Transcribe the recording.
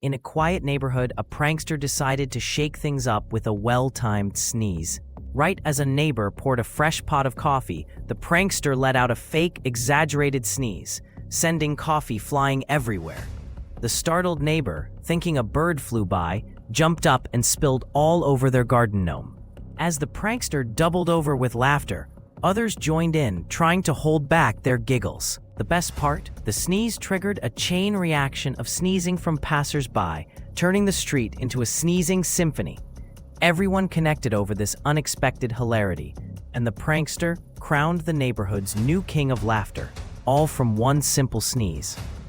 In a quiet neighborhood, a prankster decided to shake things up with a well-timed sneeze. Right as a neighbor poured a fresh pot of coffee, the prankster let out a fake, exaggerated sneeze, sending coffee flying everywhere. The startled neighbor, thinking a bird flew by, jumped up and spilled all over their garden gnome. As the prankster doubled over with laughter, others joined in, trying to hold back their giggles. The best part? The sneeze triggered a chain reaction of sneezing from passers-by, turning the street into a sneezing symphony. Everyone connected over this unexpected hilarity, and the prankster crowned the neighborhood's new king of laughter, all from one simple sneeze.